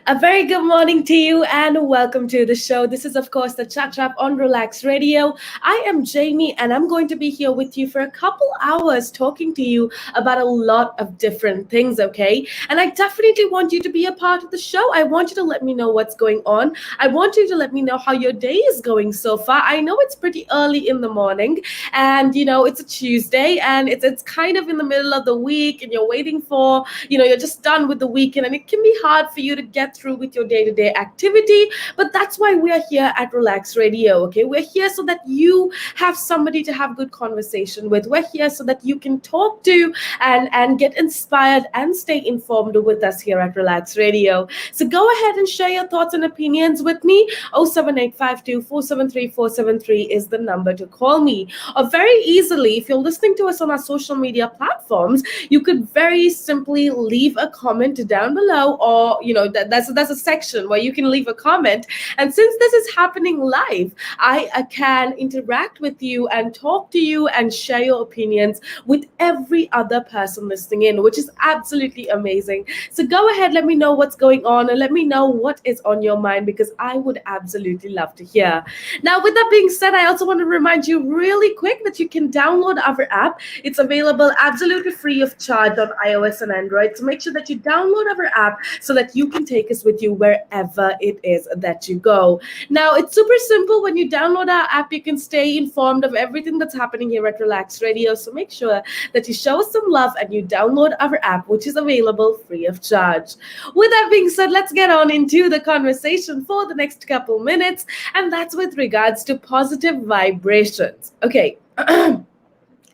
A very good morning to you and welcome to the show. This is, of course, the Chat Trap on Relax Radio. I am Jamie and I'm going to be here with you for a couple hours talking to you about a lot of different things, okay? And I definitely want you to be a part of the show. I want you to let me know what's going on. I want you to let me know how your day is going so far. I know it's pretty early in the morning and, it's a Tuesday and it's kind of in the middle of the week and you're waiting for, you're just done with the weekend and it can be hard for you to get through with your day-to-day activity, but that's why we're here at Relax Radio. Okay, we're here so that you have somebody to have good conversation with. We're here so that you can talk to and get inspired and stay informed with us here at Relax Radio. So go ahead and share your thoughts and opinions with me. 07852 is the number to call me, or very easily, if you're listening to us on our social media platforms, you could very simply leave a comment down below, or that's a section where you can leave a comment. And since this is happening live, I can interact with you and talk to you and share your opinions with every other person listening in, which is absolutely amazing. So go ahead, let me know what's going on and let me know what is on your mind, because I would absolutely love to hear. Now, with that being said, I also want to remind you really quick that you can download our app. It's available absolutely free of charge on iOS and Android. So make sure that you download our app so that you can take us with you wherever it is that you go. Now, it's super simple. When you download our app, you can stay informed of everything that's happening here at Relax Radio. So make sure that you show us some love and you download our app, which is available free of charge. With that being said, let's get on into the conversation for the next couple minutes, and that's with regards to positive vibrations. Okay.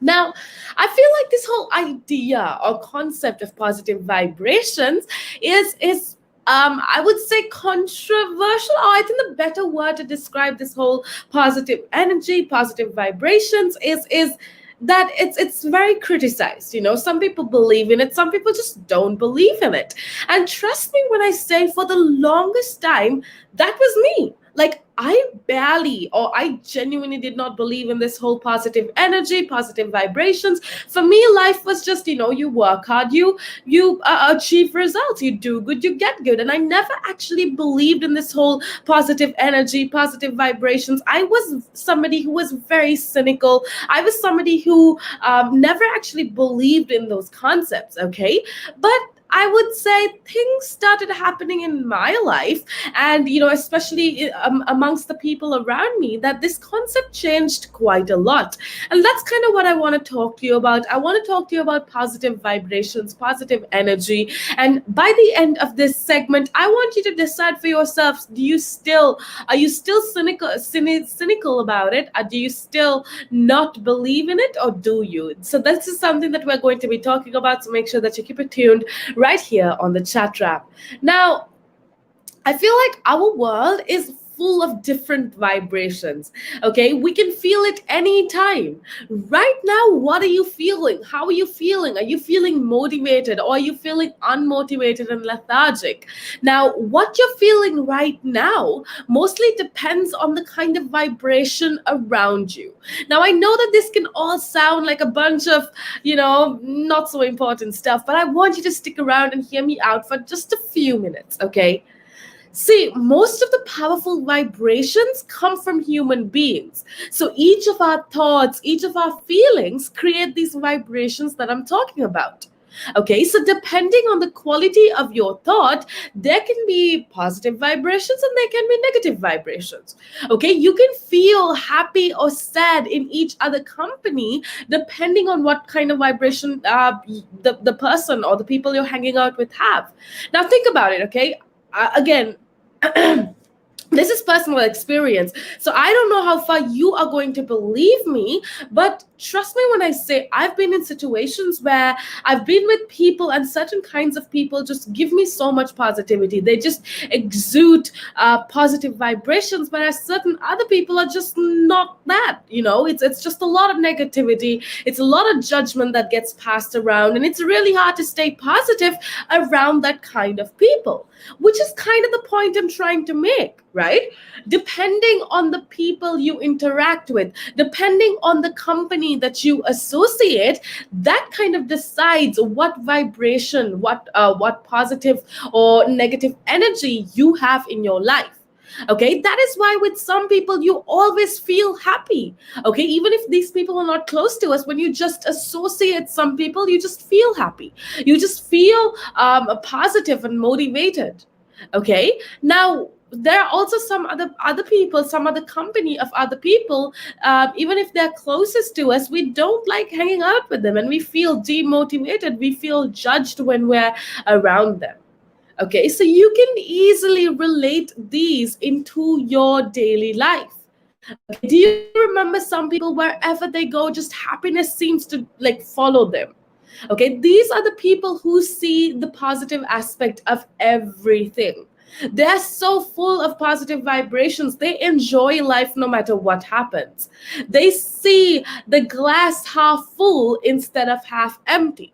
Now, I feel like this whole idea or concept of positive vibrations is I would say controversial, or I think the better word to describe this whole positive energy, positive vibrations is that it's very criticized. Some people believe in it, some people just don't believe in it. And trust me when I say, for the longest time, that was me. Like, I genuinely did not believe in this whole positive energy, positive vibrations. For me, life was just, you work hard, you achieve results, you do good, you get good. And I never actually believed in this whole positive energy, positive vibrations. I was somebody who was very cynical. I was somebody who never actually believed in those concepts, okay? But I would say things started happening in my life, and especially amongst the people around me, that this concept changed quite a lot. And that's kind of what I want to talk to you about. I want to talk to you about positive vibrations, positive energy. And by the end of this segment, I want you to decide for yourselves: are you still cynical about it? Or do you still not believe in it, or do you? So this is something that we're going to be talking about. So make sure that you keep it tuned right here on the Chat Trap. Now, I feel like our world is full of different vibrations. Okay, we can feel it anytime. Right now, what are you feeling? How are you feeling? Are you feeling motivated, or are you feeling unmotivated and lethargic? Now, what you're feeling right now mostly depends on the kind of vibration around you. Now, I know that this can all sound like a bunch of, not so important stuff, but I want you to stick around and hear me out for just a few minutes, okay? See, most of the powerful vibrations come from human beings. So each of our thoughts, each of our feelings create these vibrations that I'm talking about. Okay, so depending on the quality of your thought, there can be positive vibrations and there can be negative vibrations. Okay, you can feel happy or sad in each other company depending on what kind of vibration the person or the people you're hanging out with have. Now, think about it, okay? Again, this is personal experience. So I don't know how far you are going to believe me, but trust me when I say I've been in situations where I've been with people, and certain kinds of people just give me so much positivity. They just exude positive vibrations, whereas certain other people are just not that. It's just a lot of negativity. It's a lot of judgment that gets passed around, and it's really hard to stay positive around that kind of people, which is kind of the point I'm trying to make. right? Depending on the people you interact with, depending on the company that you associate, that kind of decides what vibration, what positive or negative energy you have in your life. Okay, that is why with some people you always feel happy. Okay, even if these people are not close to us, when you just associate some people, you just feel happy, you just feel positive and motivated. Okay, now there are also some other people, some other company of other people, even if they're closest to us, we don't like hanging out with them and we feel demotivated, we feel judged when we're around them. Okay, so you can easily relate these into your daily life. Okay, do you remember some people wherever they go, just happiness seems to like follow them? Okay, these are the people who see the positive aspect of everything. They're so full of positive vibrations. They enjoy life no matter what happens. They see the glass half full instead of half empty.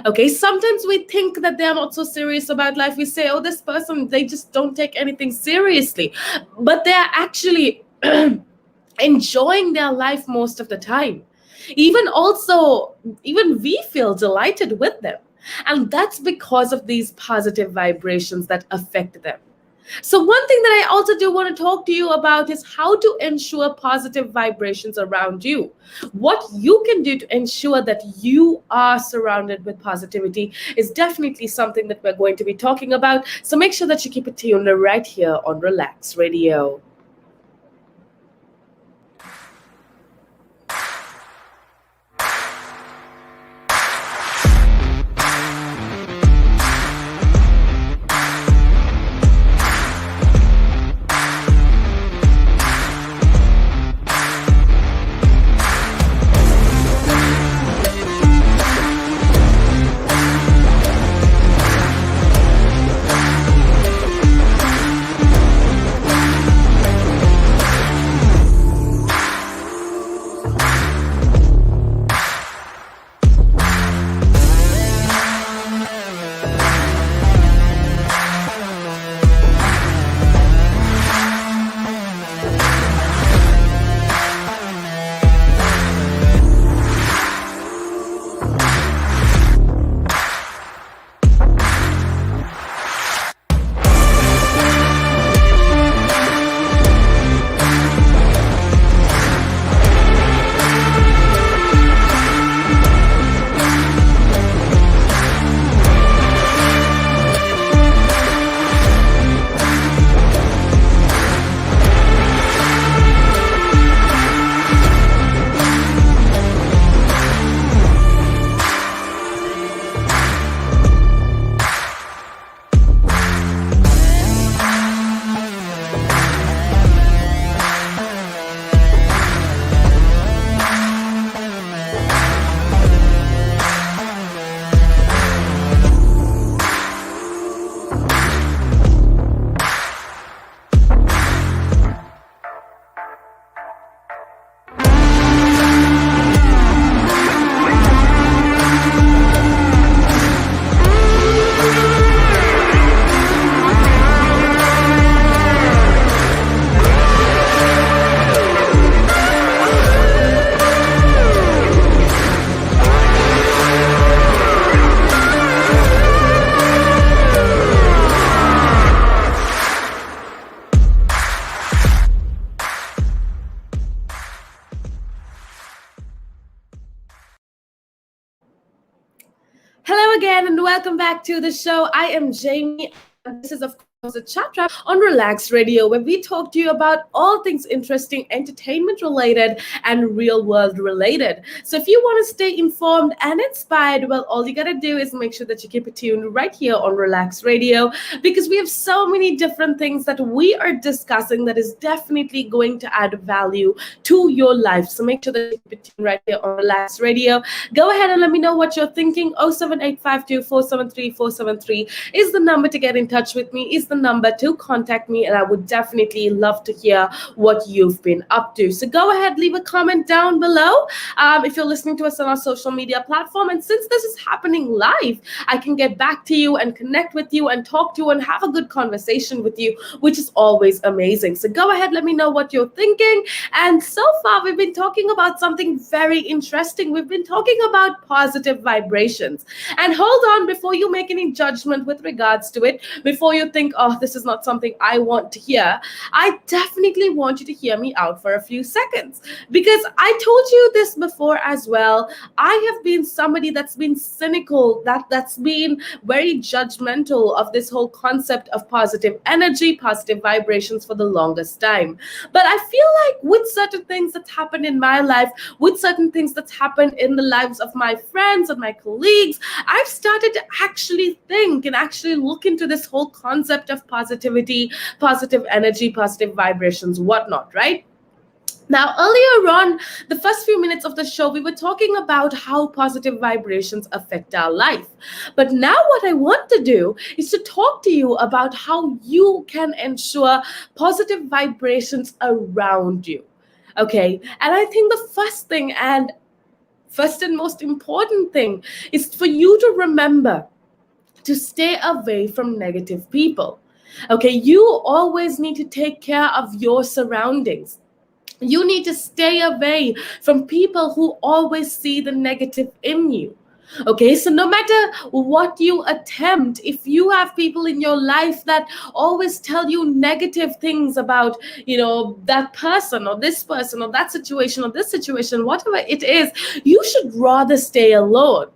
Okay, sometimes we think that they're not so serious about life. We say, oh, this person, they just don't take anything seriously. But they're actually enjoying their life most of the time. Even also, even we feel delighted with them. And that's because of these positive vibrations that affect them. So, one thing that I also do want to talk to you about is how to ensure positive vibrations around you. What you can do to ensure that you are surrounded with positivity is definitely something that we're going to be talking about. So, make sure that you keep it tuned right here on Relax Radio. Hello again, and welcome back to the show. I am Jaimmy, and this is, of course, a chat wrap on Relax Radio, where we talk to you about all things interesting, entertainment related, and real world related. So, if you want to stay informed and inspired, well, all you gotta do is make sure that you keep it tuned right here on Relax Radio, because we have so many different things that we are discussing that is definitely going to add value to your life. So, make sure that you keep it tuned right here on Relax Radio. Go ahead and let me know what you're thinking. 07852 473 473 is the number to get in touch with me, is the number to contact me, and I would definitely love to hear what you've been up to. So go ahead, leave a comment down below. If you're listening to us on our social media platform, and since this is happening live, I can get back to you and connect with you and talk to you and have a good conversation with you, which is always amazing. So go ahead, let me know what you're thinking. And so far, we've been talking about something very interesting. We've been talking about positive vibrations. And hold on, before you make any judgment with regards to it, before you think, oh, this is not something I want to hear, I definitely want you to hear me out for a few seconds. Because I told you this before as well. I have been somebody that's been cynical, that's been very judgmental of this whole concept of positive energy, positive vibrations for the longest time. But I feel like with certain things that happen in my life, with certain things that's happened in the lives of my friends and my colleagues, I've started to actually think and actually look into this whole concept of positivity, positive energy, positive vibrations, whatnot, right? Now, earlier on, the first few minutes of the show, we were talking about how positive vibrations affect our life. But now, what I want to do is to talk to you about how you can ensure positive vibrations around you. Okay. And I think the first and most important thing is for you to remember to stay away from negative people. Okay. You always need to take care of your surroundings. You need to stay away from people who always see the negative in you. Okay, so no matter what you attempt, if you have people in your life that always tell you negative things about, that person or that situation or this situation, whatever it is, you should rather stay alone.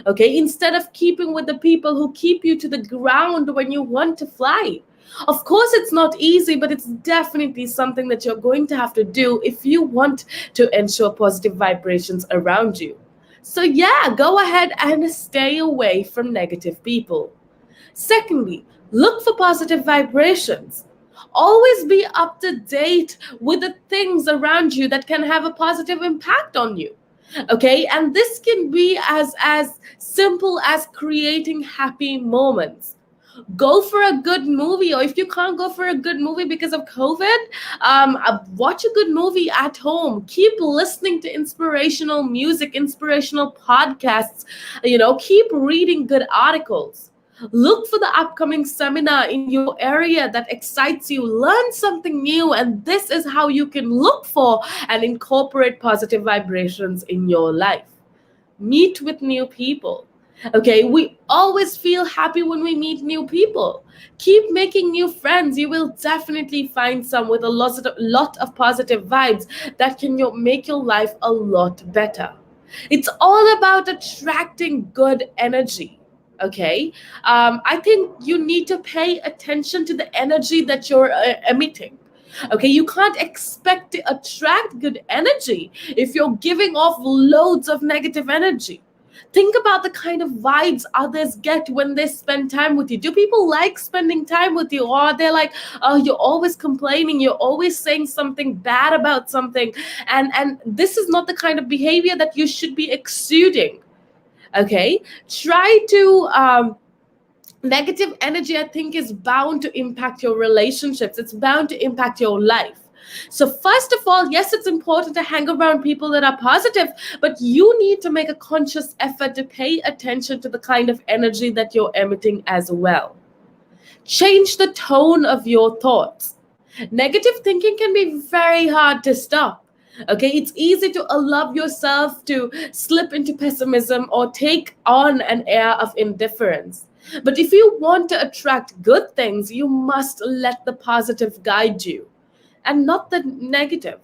Okay, instead of keeping with the people who keep you to the ground when you want to fly. Of course, it's not easy, but it's definitely something that you're going to have to do if you want to ensure positive vibrations around you. So, yeah, go ahead and stay away from negative people. Secondly, look for positive vibrations. Always be up to date with the things around you that can have a positive impact on you. Okay, and this can be as simple as creating happy moments. Go for a good movie, or if you can't go for a good movie because of COVID, watch a good movie at home. Keep listening to inspirational music, inspirational podcasts. Keep reading good articles. Look for the upcoming seminar in your area that excites you. Learn something new, and this is how you can look for and incorporate positive vibrations in your life. Meet with new people. Okay, we always feel happy when we meet new people. Keep making new friends. You will definitely find some with a lot of positive vibes that can make your life a lot better. It's all about attracting good energy. Okay, I think you need to pay attention to the energy that you're emitting. Okay, you can't expect to attract good energy if you're giving off loads of negative energy. Think about the kind of vibes others get when they spend time with you. Do people like spending time with you? Or are they like, oh, you're always complaining, you're always saying something bad about something? And this is not the kind of behavior that you should be exuding. Okay, try to negative energy, I think, is bound to impact your relationships. It's bound to impact your life. So first of all, yes, it's important to hang around people that are positive, but you need to make a conscious effort to pay attention to the kind of energy that you're emitting as well. Change the tone of your thoughts. Negative thinking can be very hard to stop. Okay, it's easy to allow yourself to slip into pessimism or take on an air of indifference. But if you want to attract good things, you must let the positive guide you and not the negative.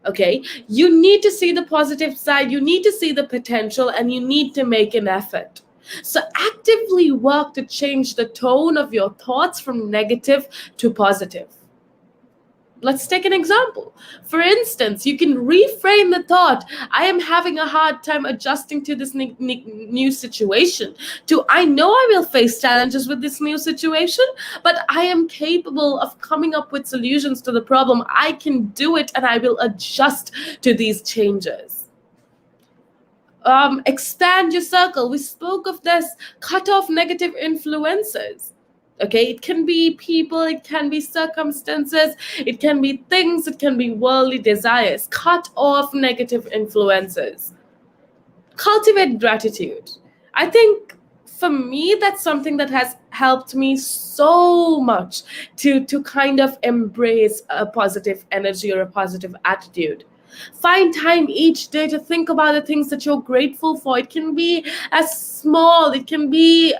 Okay, you need to see the positive side, you need to see the potential, and you need to make an effort. So actively work to change the tone of your thoughts from negative to positive. Let's take an example. For instance, you can reframe the thought, I am having a hard time adjusting to this new situation, to I know I will face challenges with this new situation, but I am capable of coming up with solutions to the problem. I can do it, and I will adjust to these changes. Expand your circle. We spoke of this. Cut off negative influences. Okay, it can be people, it can be circumstances, it can be things, it can be worldly desires. Cut off negative influences, cultivate gratitude. I think for me that's something that has helped me so much to kind of embrace a positive energy or a positive attitude. Find time each day to think about the things that you're grateful for. It can be as small, it can be,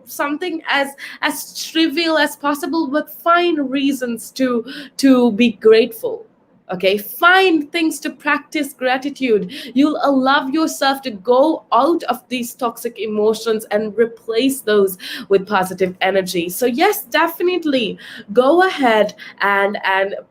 something as trivial as possible, but find reasons to be grateful. Okay, find things to practice gratitude. You'll allow yourself to go out of these toxic emotions and replace those with positive energy. So yes, definitely go ahead and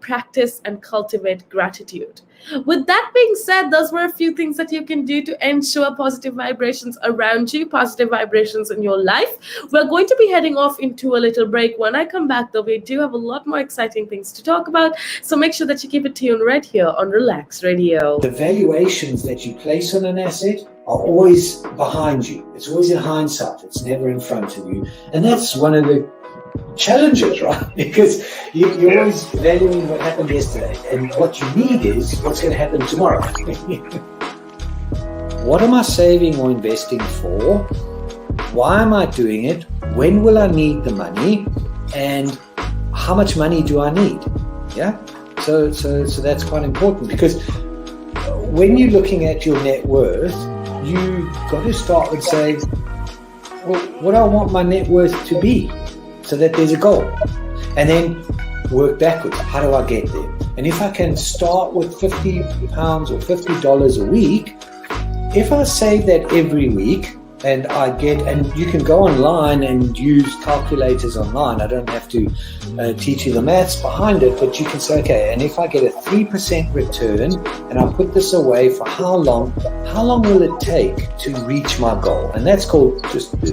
practice and cultivate gratitude. With that being said, those were a few things that you can do to ensure positive vibrations around you, positive vibrations in your life. We're going to be heading off into a little break. When I come back, though, we do have a lot more exciting things to talk about. So make sure that you keep it tuned right here on Relax Radio. The valuations that you place on an asset are always behind you. It's always in hindsight. It's never in front of you. And that's one of the challenges, right? Because you're always valuing what happened yesterday, and what you need is what's going to happen tomorrow. What am I saving or investing for? Why am I doing it? When will I need the money? And how much money do I need? Yeah. So that's quite important, because when you're looking at your net worth, you got to start with saying, well, what do I want my net worth to be? So that there's a goal, and then work backwards. How do I get there? And if I can start with £50 or $50 a week, if I save that every week, and you can go online and use calculators online. I don't have to teach you the maths behind it, but you can say, okay, and if I get a 3% return and I put this away for how long will it take to reach my goal? And that's called it's